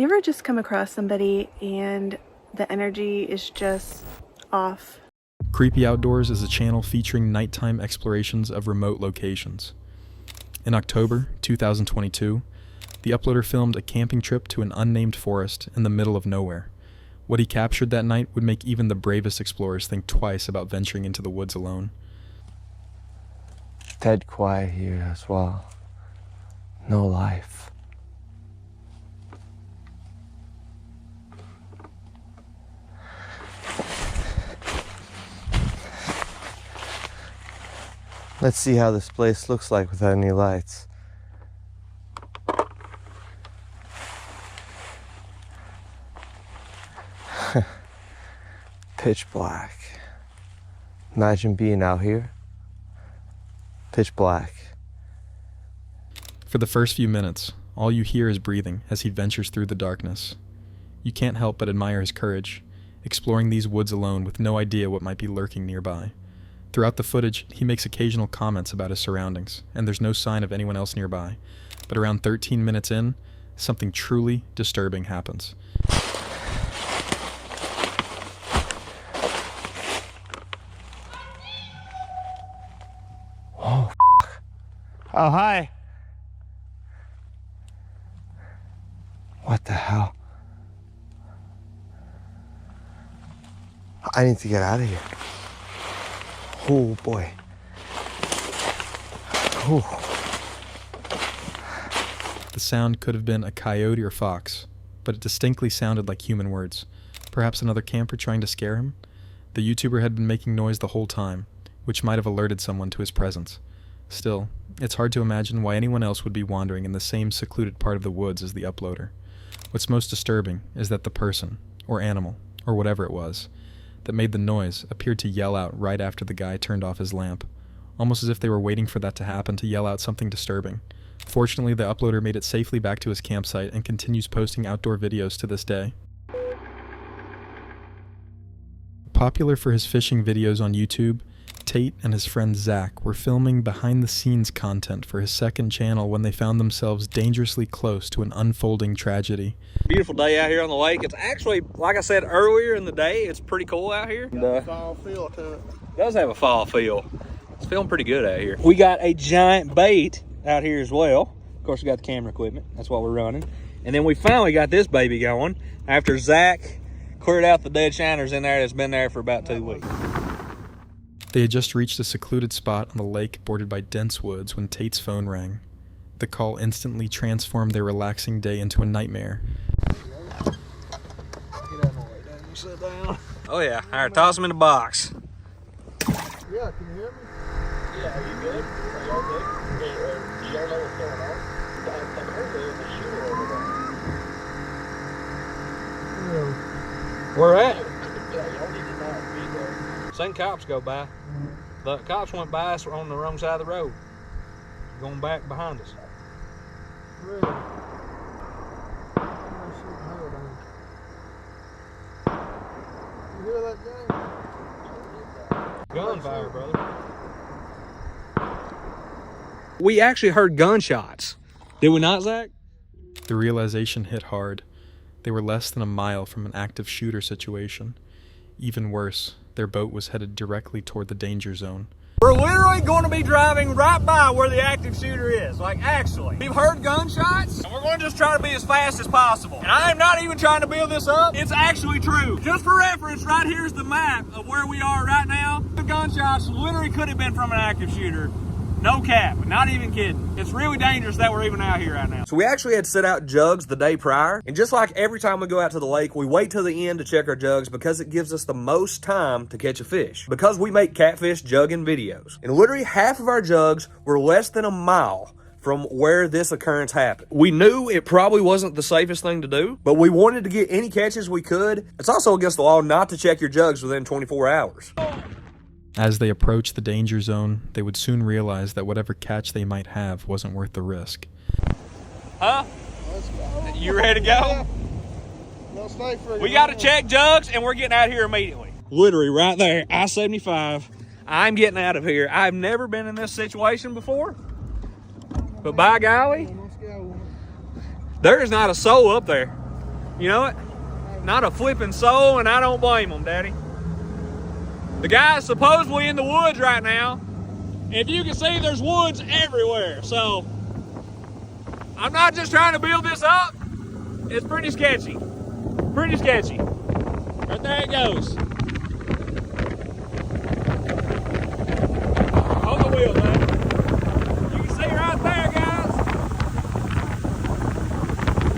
You ever just come across somebody and the energy is just off? Creepy Outdoors is a channel featuring nighttime explorations of remote locations. In October 2022, the uploader filmed a camping trip to an unnamed forest in the middle of nowhere. What he captured that night would make even the bravest explorers think twice about venturing into the woods alone. Dead quiet here as well. No life. Let's see how this place looks like without any lights. Pitch black. Imagine being out here. Pitch black. For the first few minutes, all you hear is breathing as he ventures through the darkness. You can't help but admire his courage, exploring these woods alone with no idea what might be lurking nearby. Throughout the footage, he makes occasional comments about his surroundings, and there's no sign of anyone else nearby. But around 13 minutes in, something truly disturbing happens. Oh, oh, hi. What the hell? I need to get out of here. Oh boy. Oh. The sound could have been a coyote or fox, but it distinctly sounded like human words. Perhaps another camper trying to scare him? The YouTuber had been making noise the whole time, which might have alerted someone to his presence. Still, it's hard to imagine why anyone else would be wandering in the same secluded part of the woods as the uploader. What's most disturbing is that the person, or animal, or whatever it was, that made the noise appeared to yell out right after the guy turned off his lamp, almost as if they were waiting for that to happen to yell out something disturbing. Fortunately, the uploader made it safely back to his campsite and continues posting outdoor videos to this day. Popular for his fishing videos on YouTube, Tate and his friend Zach were filming behind-the-scenes content for his second channel when they found themselves dangerously close to an unfolding tragedy. Beautiful day out here on the lake. It's actually, like I said earlier in the day, it's pretty cool out here. Got a fall feel to it. Does have a fall feel. It's feeling pretty good out here. We got a giant bait out here as well. Of course, we got the camera equipment. That's what we're running. And then we finally got this baby going after Zach cleared out the dead shiners in there that's been there for about 2 weeks. They had just reached a secluded spot on the lake bordered by dense woods when Tate's phone rang. The call instantly transformed their relaxing day into a nightmare. Sit down. Oh yeah, all right, toss them in the box. Yeah, can you hear me? Yeah, are you good? Are y'all good? Do y'all know what's going on? I heard there was a shooter over there. Where at? Yeah, y'all need to not be there. Seen cops go by. The cops went by us on the wrong side of the road, going back behind us. Really? I'm shooting hell down. You hear that, James? Gunfire, brother. We actually heard gunshots. Did we not, Zach? The realization hit hard. They were less than a mile from an active shooter situation. Even worse, their boat was headed directly toward the danger zone. We're literally going to be driving right by where the active shooter is. Like, actually. We've heard gunshots, and we're going to just try to be as fast as possible. And I am not even trying to build this up. It's actually true. Just for reference, right here's the map of where we are right now. The gunshots literally could have been from an active shooter. No cap, not even kidding. It's really dangerous that we're even out here right now. So we actually had set out jugs the day prior. And just like every time we go out to the lake, we wait till the end to check our jugs because it gives us the most time to catch a fish. Because we make catfish jugging videos. And literally half of our jugs were less than a mile from where this occurrence happened. We knew it probably wasn't the safest thing to do, but we wanted to get any catches we could. It's also against the law not to check your jugs within 24 hours. As they approached the danger zone, they would soon realize that whatever catch they might have wasn't worth the risk. Huh? Let's go. You ready to go? Yeah. No, stay for We got to check jugs, and we're getting out of here immediately. Literally right there, I-75. I'm getting out of here. I've never been in this situation before, but by golly, Let's go. there is not a soul up there. You know it? Not a flipping soul, and I don't blame them, Daddy. The guy's supposedly in the woods right now. If you can see, there's woods everywhere. So, I'm not just trying to build this up. It's pretty sketchy. Pretty sketchy. Right there it goes. Hold the wheel, man. You can see right there, guys.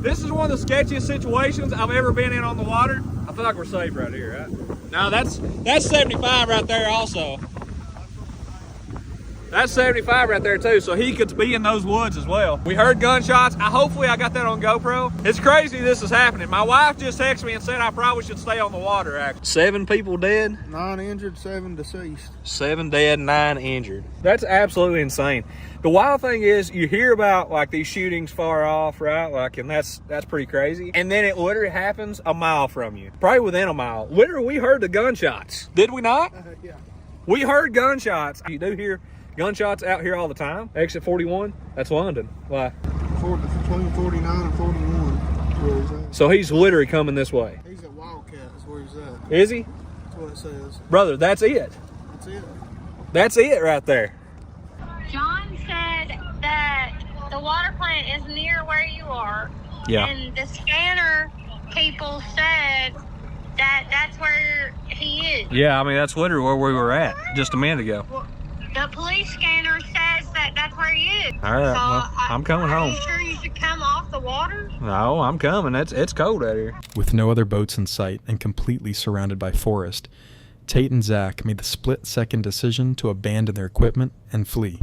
This is one of the sketchiest situations I've ever been in on the water. I feel like we're safe right here, right? Now that's 75 right there also. That's 75 right there too, so he could be in those woods as well. We heard gunshots. Hopefully I got that on GoPro. It's crazy this is happening. My wife just texted me and said I probably should stay on the water, actually. 7 people dead. 9 injured, 7 deceased. 7 dead, 9 injured. That's absolutely insane. The wild thing is you hear about like these shootings far off, right? Like, and that's pretty crazy. And then it literally happens a mile from you, probably within a mile. Literally, we heard the gunshots. Did we not? Yeah. We heard gunshots. You do hear gunshots out here all the time. Exit 41, that's London. Why? Between 49 and 41 is where he's at. So he's literally coming this way. He's at Wildcat is where he's at. Is he? That's what it says. Brother, that's it. That's it. That's it right there. John said that the water plant is near where you are. Yeah. And the scanner people said that that's where he is. Yeah, I mean, that's literally where we were at just a minute ago. Well, the police scanner says that that's where he is. All right, well, I'm coming Are home. you sure you should come off the water? No, I'm coming. It's cold out here. With no other boats in sight and completely surrounded by forest, Tate and Zach made the split-second decision to abandon their equipment and flee.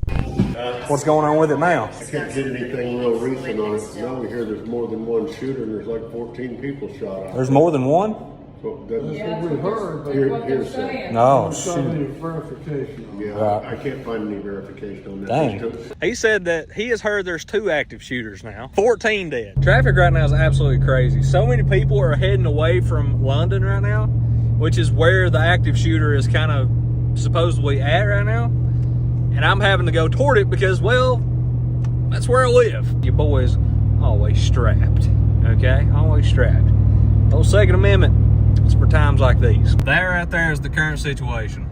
What's going on with it now? I can't get anything real recent on it. Now we hear there's more than one shooter and there's like 14 people shot out. There's more than one? So that's We heard, but hearsay. No, any verification on it. Yeah, Right. I can't find any verification on that. Dang. There's He said that he has heard there's 2 active shooters now. 14 dead. Traffic right now is absolutely crazy. So many people are heading away from London right now, which is where the active shooter is kind of supposedly at right now. And I'm having to go toward it because, well, that's where I live. Your boy's always strapped, okay? Always strapped. Old Second Amendment. It's for times like these. That right there is the current situation.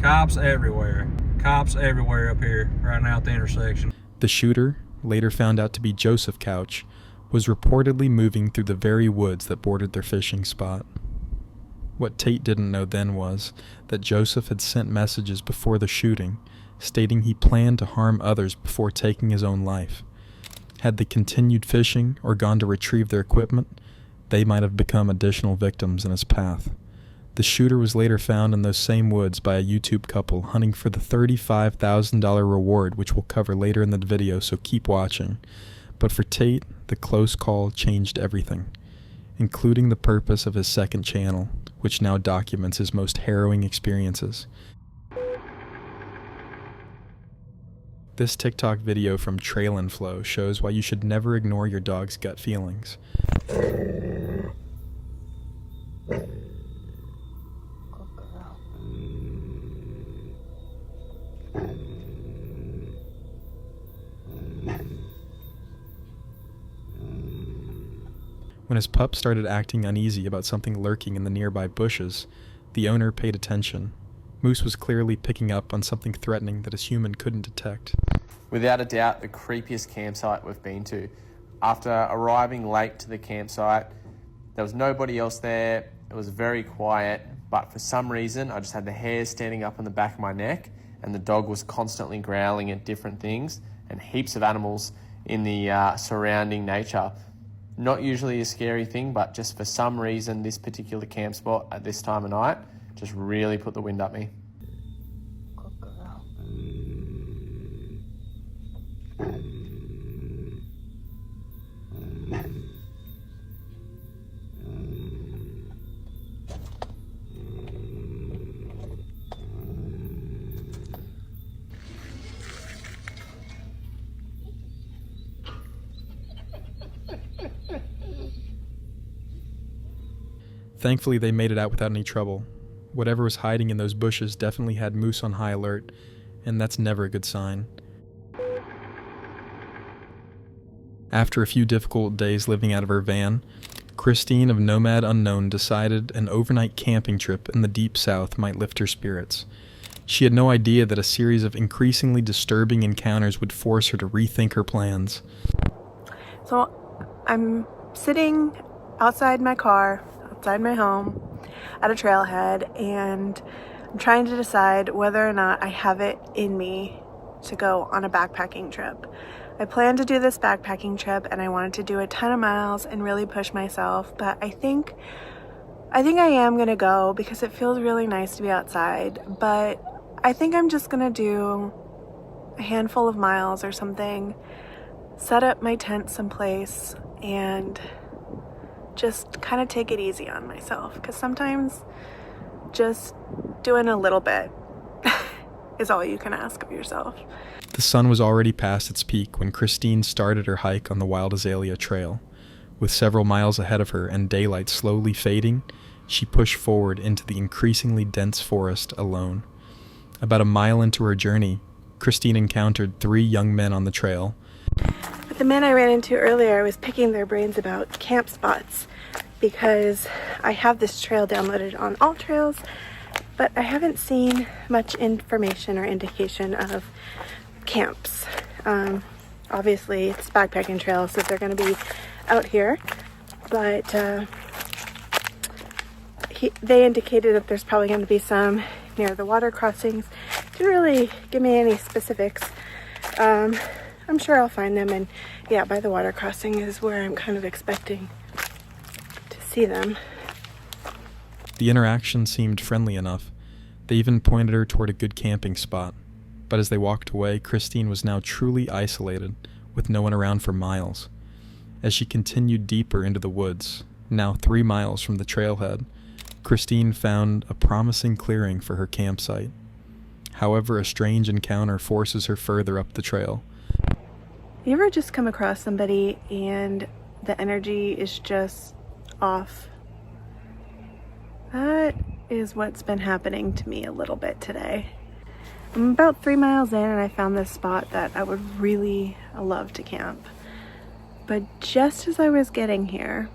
Cops everywhere. Cops everywhere up here right now at the intersection. The shooter, later found out to be Joseph Couch, was reportedly moving through the very woods that bordered their fishing spot. What Tate didn't know then was that Joseph had sent messages before the shooting, stating he planned to harm others before taking his own life. Had they continued fishing or gone to retrieve their equipment, they might have become additional victims in his path. The shooter was later found in those same woods by a YouTube couple hunting for the $35,000 reward, which we'll cover later in the video, so keep watching. But for Tate, the close call changed everything, including the purpose of his second channel, which now documents his most harrowing experiences. This TikTok video from Trail and Flow shows why you should never ignore your dog's gut feelings. When his pup started acting uneasy about something lurking in the nearby bushes, the owner paid attention. Moose was clearly picking up on something threatening that his human couldn't detect. Without a doubt, the creepiest campsite we've been to. After arriving late to the campsite, there was nobody else there. It was very quiet, but for some reason, I just had the hairs standing up on the back of my neck, and the dog was constantly growling at different things, and heaps of animals in the surrounding nature. Not usually a scary thing, but just for some reason, this particular camp spot at this time of night just really put the wind up me. Thankfully, they made it out without any trouble. Whatever was hiding in those bushes definitely had Moose on high alert, and that's never a good sign. After a few difficult days living out of her van, Christine of Nomad Unknown decided an overnight camping trip in the deep south might lift her spirits. She had no idea that a series of increasingly disturbing encounters would force her to rethink her plans. So I'm sitting outside my car, outside my home, at a trailhead, and I'm trying to decide whether or not I have it in me to go on a backpacking trip. I planned to do this backpacking trip and I wanted to do a ton of miles and really push myself, but I think I am gonna go because it feels really nice to be outside, but I think I'm just gonna do a handful of miles or something, set up my tent someplace, and just kind of take it easy on myself, because sometimes just doing a little bit is all you can ask of yourself. The sun was already past its peak when Christine started her hike on the Wild Azalea Trail. With several miles ahead of her and daylight slowly fading, she pushed forward into the increasingly dense forest alone. About a mile into her journey, Christine encountered 3 young men on the trail. But the men I ran into earlier, I was picking their brains about camp spots because I have this trail downloaded on All Trails, but I haven't seen much information or indication of camps. Obviously it's backpacking trail, so they're going to be out here, but they indicated that there's probably going to be some near the water crossings. Didn't really give me any specifics. I'm sure I'll find them, and yeah, by the water crossing is where I'm kind of expecting to see them. The interaction seemed friendly enough. They even pointed her toward a good camping spot. But as they walked away, Christine was now truly isolated, with no one around for miles. As she continued deeper into the woods, now 3 miles from the trailhead, Christine found a promising clearing for her campsite. However, a strange encounter forces her further up the trail. You ever just come across somebody and the energy is just off? That is what's been happening to me a little bit today. I'm about 3 miles in and I found this spot that I would really love to camp. But just as I was getting here,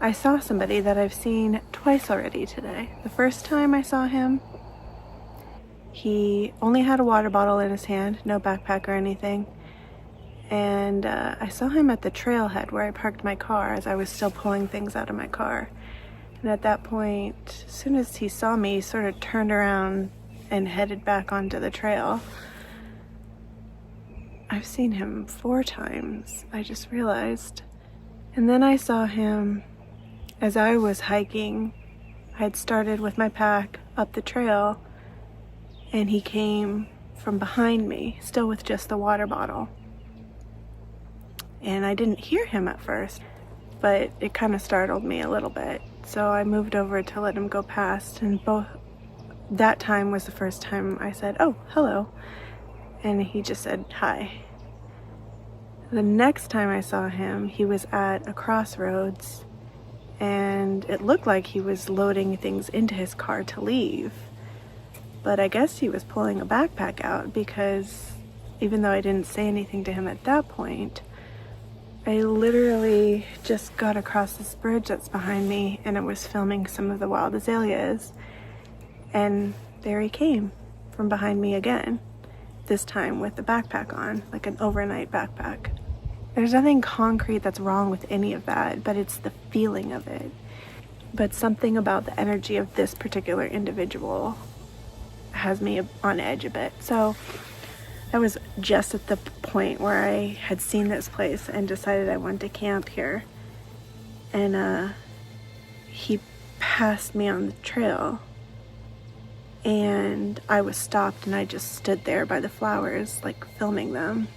I saw somebody that I've seen twice already today. The first time I saw him, he only had a water bottle in his hand, no backpack or anything. And I saw him at the trailhead where I parked my car as I was still pulling things out of my car. And at that point, as soon as he saw me, he sort of turned around and headed back onto the trail. I've seen him 4 times, I just realized. And then I saw him as I was hiking. I'd started with my pack up the trail, and he came from behind me, still with just the water bottle. And I didn't hear him at first, but it kind of startled me a little bit. So I moved over to let him go past, and that time was the first time I said, "Oh, hello." And he just said, "Hi." The next time I saw him, he was at a crossroads, and it looked like he was loading things into his car to leave. But I guess he was pulling a backpack out, because even though I didn't say anything to him at that point, I literally just got across this bridge that's behind me, and it was filming some of the wild azaleas. And there he came from behind me again, this time with the backpack on, like an overnight backpack. There's nothing concrete that's wrong with any of that, but it's the feeling of it. But something about the energy of this particular individual has me on edge a bit. So I was just at the point where I had seen this place and decided I wanted to camp here. And he passed me on the trail, and I was stopped, and I just stood there by the flowers, like filming them.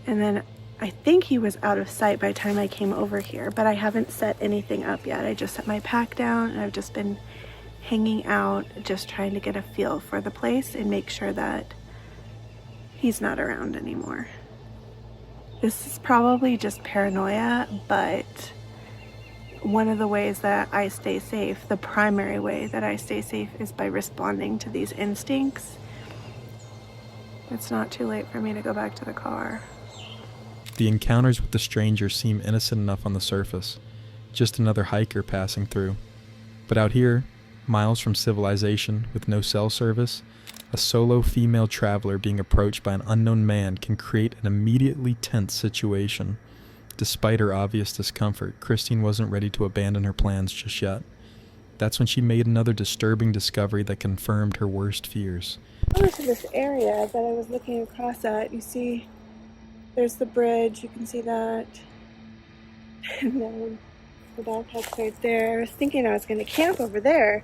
And then I think he was out of sight by the time I came over here, but I haven't set anything up yet. I just set my pack down, and I've just been hanging out, just trying to get a feel for the place and make sure that he's not around anymore. This is probably just paranoia, but one of the ways that I stay safe, the primary way that I stay safe, is by responding to these instincts. It's not too late for me to go back to the car. The encounters with the stranger seem innocent enough on the surface, just another hiker passing through. But out here, miles from civilization with no cell service, a solo female traveler being approached by an unknown man can create an immediately tense situation. Despite her obvious discomfort, Christine wasn't ready to abandon her plans just yet. That's when she made another disturbing discovery that confirmed her worst fears. Over to this area that I was looking across at, you see there's the bridge, you can see that. And then the backpack's right there. I was thinking I was going to camp over there,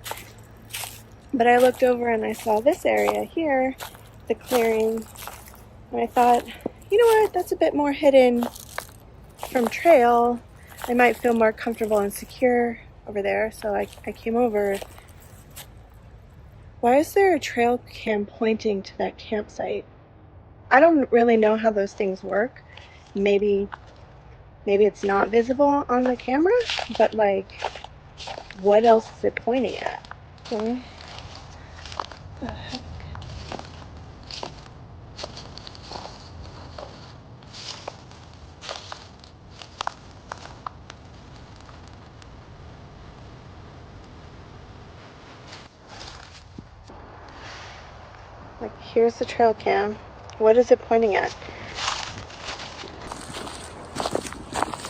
but I looked over and I saw this area here, the clearing, and I thought, you know what, that's a bit more hidden from trail. I might feel more comfortable and secure over there, so I came over. Why is there a trail cam pointing to that campsite? I don't really know how those things work. Maybe it's not visible on the camera, but like, what else is it pointing at? Okay. What the heck? Like, here's the trail cam. What is it pointing at?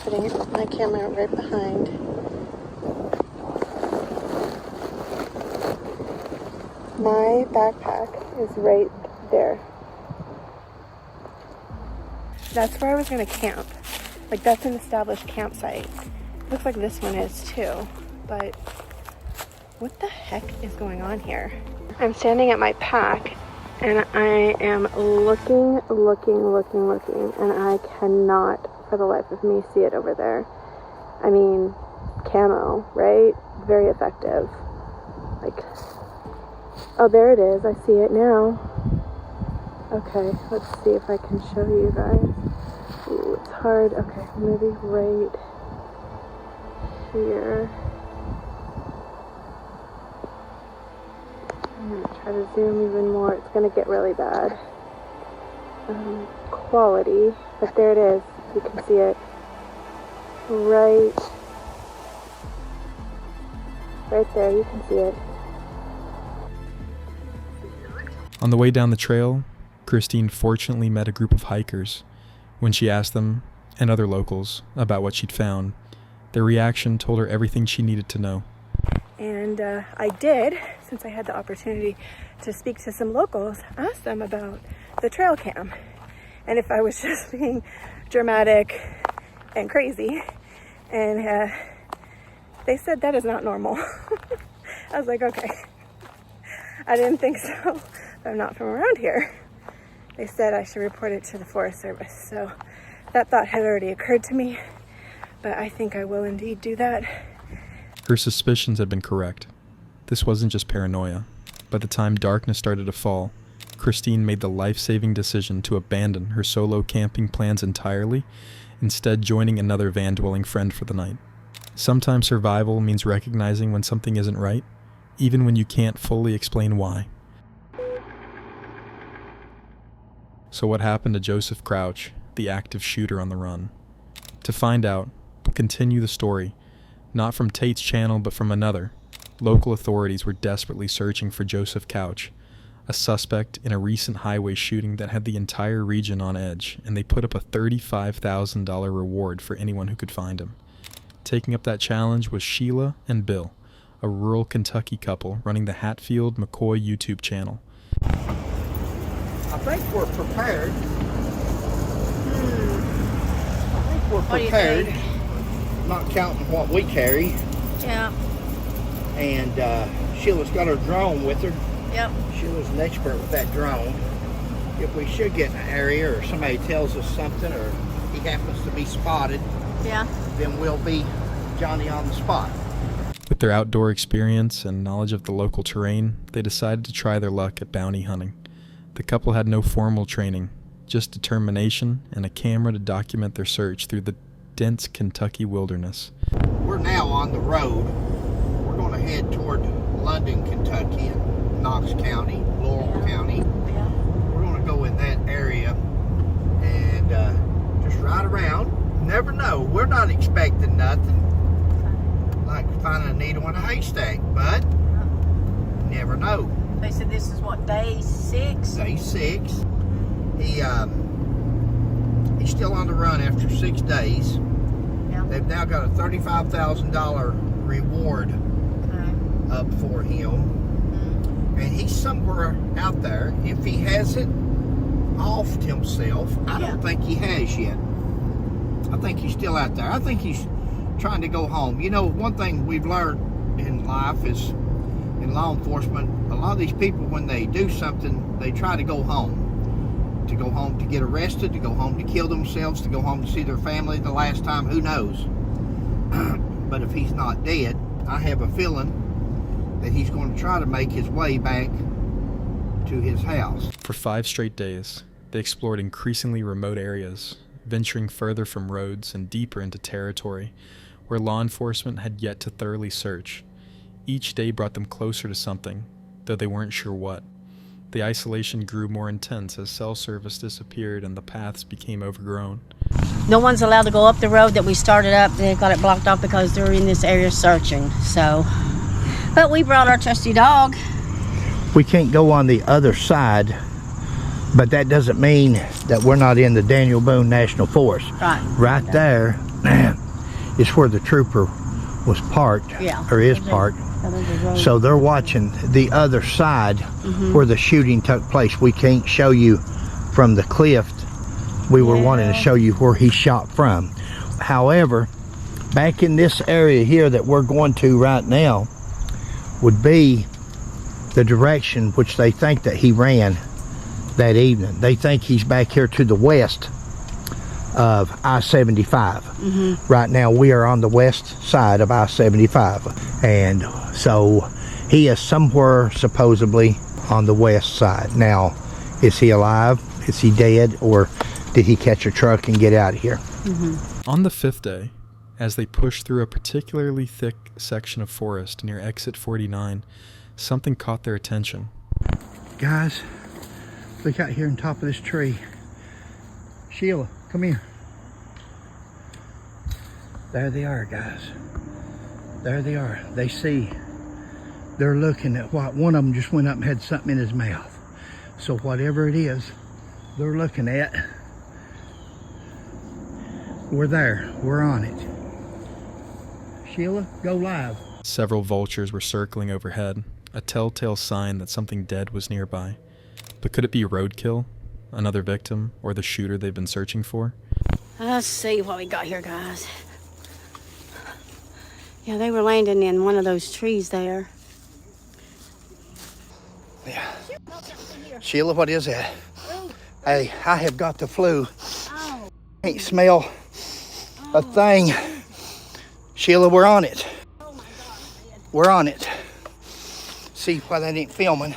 Putting my camera right behind. My backpack is right there. That's where I was gonna camp. Like, that's an established campsite. Looks like this one is too, but what the heck is going on here? I'm standing at my pack and I am looking, and I cannot for the life of me see it over there. I mean, camo, right? Very effective. Like, oh, there it is. I see it now. Okay, let's see if I can show you guys. Ooh, it's hard. Okay, maybe right here. I'm going to try to zoom even more. It's going to get really bad quality, but there it is. You can see it right there. You can see it. On the way down the trail, Christine fortunately met a group of hikers. When she asked them, and other locals, about what she'd found, their reaction told her everything she needed to know. And I did, since I had the opportunity to speak to some locals, ask them about the trail cam. And if I was just being dramatic and crazy. And they said that is not normal. I was like, okay. I didn't think so. I'm not from around here. They said I should report it to the Forest Service. So that thought had already occurred to me, but I think I will indeed do that. Her suspicions had been correct. This wasn't just paranoia. By the time darkness started to fall, Christine made the life-saving decision to abandon her solo camping plans entirely, instead joining another van-dwelling friend for the night. Sometimes survival means recognizing when something isn't right, even when you can't fully explain why. So what happened to Joseph Crouch, the active shooter on the run? To find out, we'll continue the story, not from Tate's channel but from another. Local authorities were desperately searching for Joseph Couch, a suspect in a recent highway shooting that had the entire region on edge, and they put up a $35,000 reward for anyone who could find him. Taking up that challenge was Sheila and Bill, a rural Kentucky couple running the Hatfield-McCoy YouTube channel. I think we're prepared. I think we're prepared. What do you think? Not counting what we carry. Yeah. And Sheila's got her drone with her. Yep. Sheila's an expert with that drone. If we should get in an area or somebody tells us something or he happens to be spotted, yeah, then we'll be Johnny on the spot. With their outdoor experience and knowledge of the local terrain, they decided to try their luck at bounty hunting. The couple had no formal training, just determination and a camera to document their search through the dense Kentucky wilderness. We're now on the road. We're going to head toward London, Kentucky, and Knox County, Laurel County. Yeah. We're going to go in that area and just ride around. nothing. Like finding a needle in a haystack, but never know. They said this is what, day 6? Day 6. He's still on the run after 6 days. Yeah. They've now got a $35,000 reward up for him. And he's somewhere out there. If he hasn't offed himself, I don't think he has yet. I think he's still out there. I think he's trying to go home. You know, one thing we've learned in life is, in law enforcement, a lot of these people, when they do something, they try to go home. To go home to get arrested, to go home to kill themselves, to go home to see their family the last time, who knows. But if he's not dead, I have a feeling that he's going to try to make his way back to his house. For 5 straight days, they explored increasingly remote areas, venturing further from roads and deeper into territory where law enforcement had yet to thoroughly search. Each day brought them closer to something, though they weren't sure what. The isolation grew more intense as cell service disappeared and the paths became overgrown. No one's allowed to go up the road that we started up. They got it blocked off because they're in this area searching. So, but we brought our trusty dog. We can't go on the other side, but that doesn't mean that we're not in the Daniel Boone National Forest. Right there is where the trooper was parked, or is parked. So they're watching the other side where the shooting took place. We can't show you from the cliff. We were wanting to show you where he shot from. However, back in this area here that we're going to right now would be the direction which they think that he ran that evening. They think he's back here to the west of I-75. Right now we are on the west side of I-75, and so he is somewhere supposedly on the west side. Now, is he alive? Is he dead? Or did he catch a truck and get out of here? On the 5th day, as they pushed through a particularly thick section of forest near exit 49, something caught their attention. Guys, look out here on top of this tree. Sheila, come here. There they are, guys. There they are. They see. They're looking at what one of them just went up and had something in his mouth. So whatever it is they're looking at, we're there. We're on it. Sheila, go live. Several vultures were circling overhead, a telltale sign that something dead was nearby. But could it be roadkill, another victim, or the shooter they've been searching for? Let's see what we got here, guys. Yeah, they were landing in one of those trees there. Yeah. Sheila, what is that? Hey, I have got the flu. Can't smell a thing. Sheila, we're on it. We're on it. See why that ain't filming.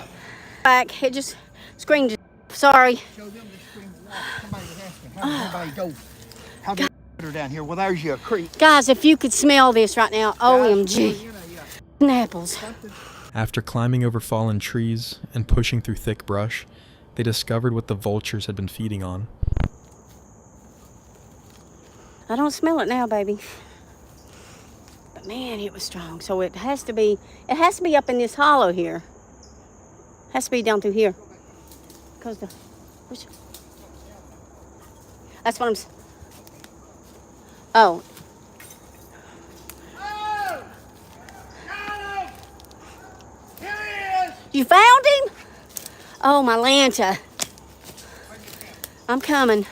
Back, it just screamed. Sorry. Show them the screen. Somebody was asking, how did everybody go? How did you down here? Well, there's your creek. Guys, if you could smell this right now, OMG. Apples. After climbing over fallen trees and pushing through thick brush, they discovered what the vultures had been feeding on. I don't smell it now, baby. But man, it was strong. So it has to be up in this hollow here. It has to be down through here. Because that's what I'm Oh. You found him? Oh, my Lanta. I'm coming.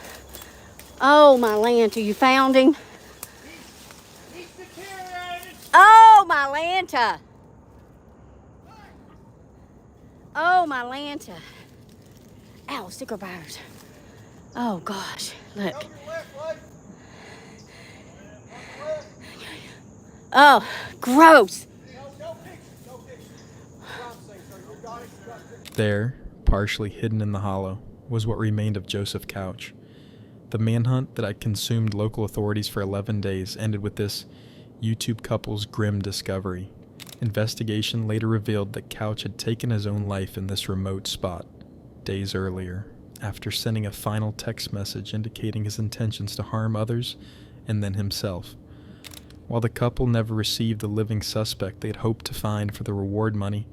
Oh, my Lanta, you found him? Oh, my Lanta. Oh, my Lanta. Ow, sticker bars. Oh, gosh, look. Oh, gross. There, partially hidden in the hollow, was what remained of Joseph Couch. The manhunt that had consumed local authorities for 11 days ended with this YouTube couple's grim discovery. Investigation later revealed that Couch had taken his own life in this remote spot days earlier, after sending a final text message indicating his intentions to harm others and then himself. While the couple never received the living suspect they had hoped to find for the reward money,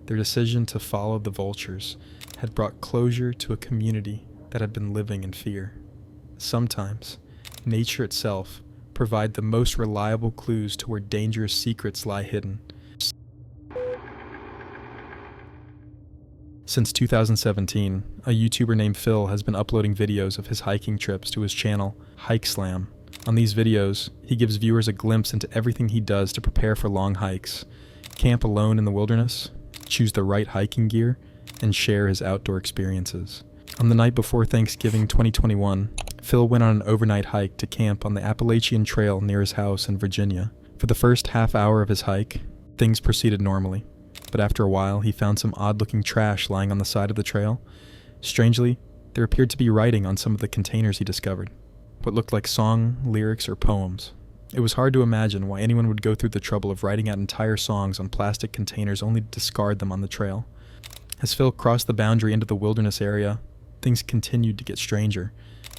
their decision to follow the vultures had brought closure to a community that had been living in fear. Sometimes, nature itself provides the most reliable clues to where dangerous secrets lie hidden. Since 2017, a YouTuber named Phil has been uploading videos of his hiking trips to his channel, Hike Slam. On these videos, he gives viewers a glimpse into everything he does to prepare for long hikes, camp alone in the wilderness, choose the right hiking gear, and share his outdoor experiences. On the night before Thanksgiving 2021, Phil went on an overnight hike to camp on the Appalachian Trail near his house in Virginia. For the first half hour of his hike, things proceeded normally, but after a while he found some odd-looking trash lying on the side of the trail. Strangely, there appeared to be writing on some of the containers he discovered, what looked like song, lyrics, or poems. It was hard to imagine why anyone would go through the trouble of writing out entire songs on plastic containers only to discard them on the trail. As Phil crossed the boundary into the wilderness area, things continued to get stranger.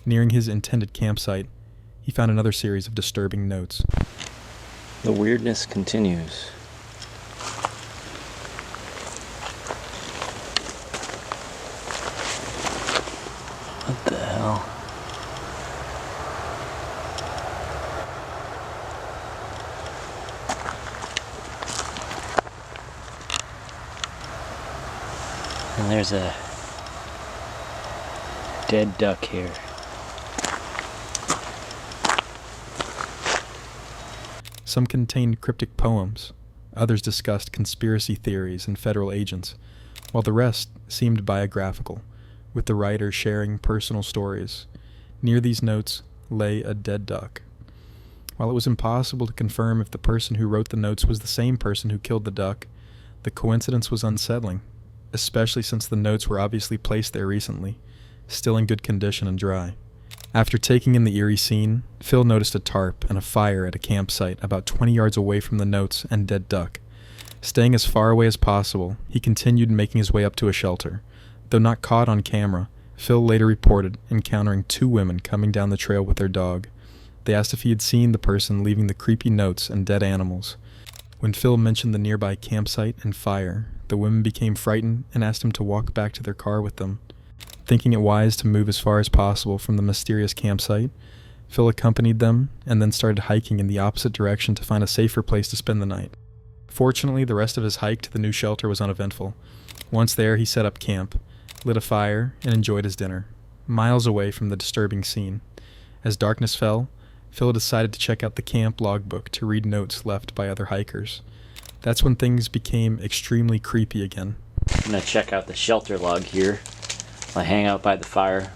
Nearing his intended campsite, he found another series of disturbing notes. The weirdness continues. What the hell? And there's a dead duck here. Some contained cryptic poems, others discussed conspiracy theories and federal agents, while the rest seemed biographical, with the writer sharing personal stories. Near these notes lay a dead duck. While it was impossible to confirm if the person who wrote the notes was the same person who killed the duck, the coincidence was unsettling, especially since the notes were obviously placed there recently, still in good condition and dry. After taking in the eerie scene, Phil noticed a tarp and a fire at a campsite about 20 yards away from the notes and dead duck. Staying as far away as possible, he continued making his way up to a shelter. Though not caught on camera, Phil later reported encountering 2 women coming down the trail with their dog. They asked if he had seen the person leaving the creepy notes and dead animals. When Phil mentioned the nearby campsite and fire, the women became frightened and asked him to walk back to their car with them. Thinking it wise to move as far as possible from the mysterious campsite, Phil accompanied them and then started hiking in the opposite direction to find a safer place to spend the night. Fortunately, the rest of his hike to the new shelter was uneventful. Once there, he set up camp, lit a fire, and enjoyed his dinner, miles away from the disturbing scene. As darkness fell, Phil decided to check out the camp logbook to read notes left by other hikers. That's when things became extremely creepy again. I'm gonna check out the shelter log here. I hang out by the fire.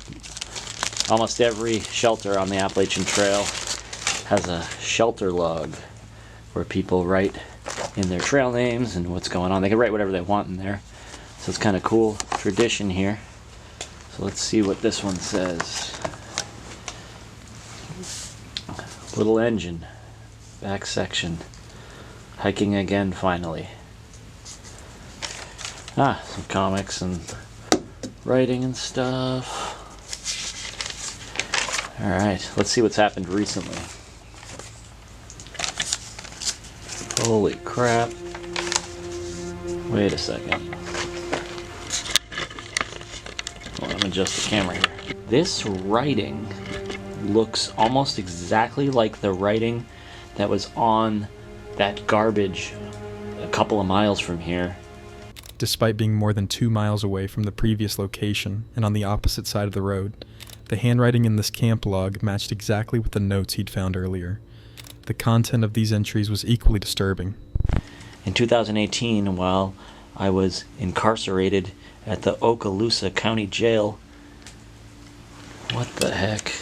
Almost every shelter on the Appalachian Trail has a shelter log where people write in their trail names and what's going on. They can write whatever they want in there. So it's kind of cool tradition here. So let's see what this one says. Little engine, back section. Hiking again finally. Some comics and writing and stuff. Alright, let's see what's happened recently. Holy crap. Wait a second. Let me adjust the camera here. This writing looks almost exactly like the writing that was on that garbage a couple of miles from here. Despite being more than 2 miles away from the previous location and on the opposite side of the road, the handwriting in this camp log matched exactly with the notes he'd found earlier. The content of these entries was equally disturbing. In 2018, while I was incarcerated at the Okaloosa County Jail, what the heck?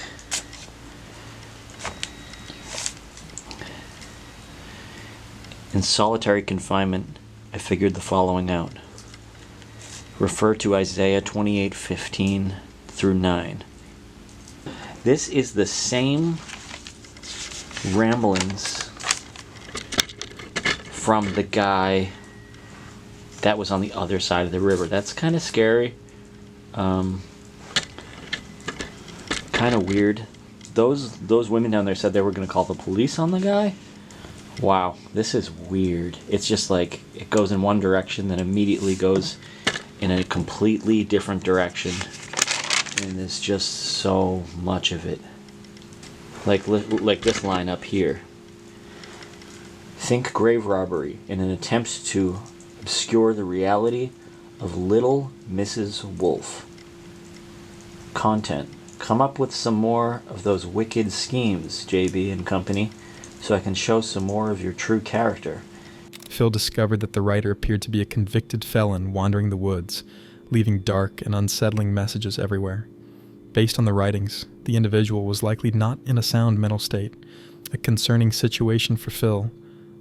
In solitary confinement, I figured the following out. Refer to Isaiah 28:15 through 9. This is the same ramblings from the guy that was on the other side of the river. That's kind of scary. Kind of weird. Those women down there said they were going to call the police on the guy. Wow, this is weird. It's just like it goes in one direction, then immediately goes in a completely different direction. And there's just so much of it. Like this line up here. Think grave robbery in an attempt to obscure the reality of Little Mrs. Wolf. Content. Come up with some more of those wicked schemes, JB and company, so I can show some more of your true character. Phil discovered that the writer appeared to be a convicted felon wandering the woods, leaving dark and unsettling messages everywhere. Based on the writings, the individual was likely not in a sound mental state, a concerning situation for Phil,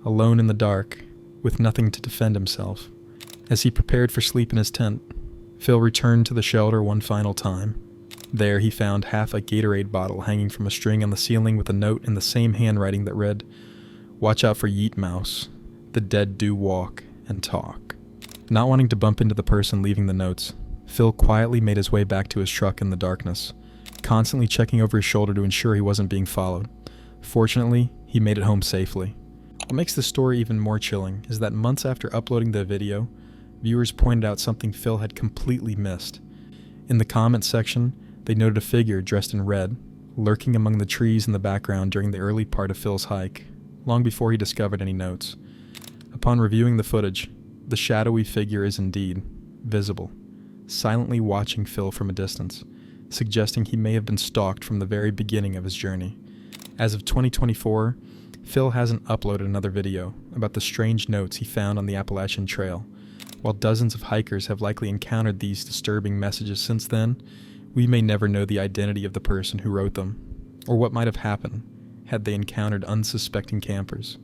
alone in the dark, with nothing to defend himself. As he prepared for sleep in his tent, Phil returned to the shelter one final time. There he found half a Gatorade bottle hanging from a string on the ceiling with a note in the same handwriting that read, "Watch out for Yeet Mouse. The dead do walk and talk." Not wanting to bump into the person leaving the notes, Phil quietly made his way back to his truck in the darkness, constantly checking over his shoulder to ensure he wasn't being followed. Fortunately, he made it home safely. What makes the story even more chilling is that months after uploading the video, viewers pointed out something Phil had completely missed. In the comments section, they noted a figure dressed in red, lurking among the trees in the background during the early part of Phil's hike, long before he discovered any notes. Upon reviewing the footage, the shadowy figure is indeed visible, silently watching Phil from a distance, suggesting he may have been stalked from the very beginning of his journey. As of 2024, Phil hasn't uploaded another video about the strange notes he found on the Appalachian Trail. While dozens of hikers have likely encountered these disturbing messages since then, we may never know the identity of the person who wrote them, or what might have happened had they encountered unsuspecting campers.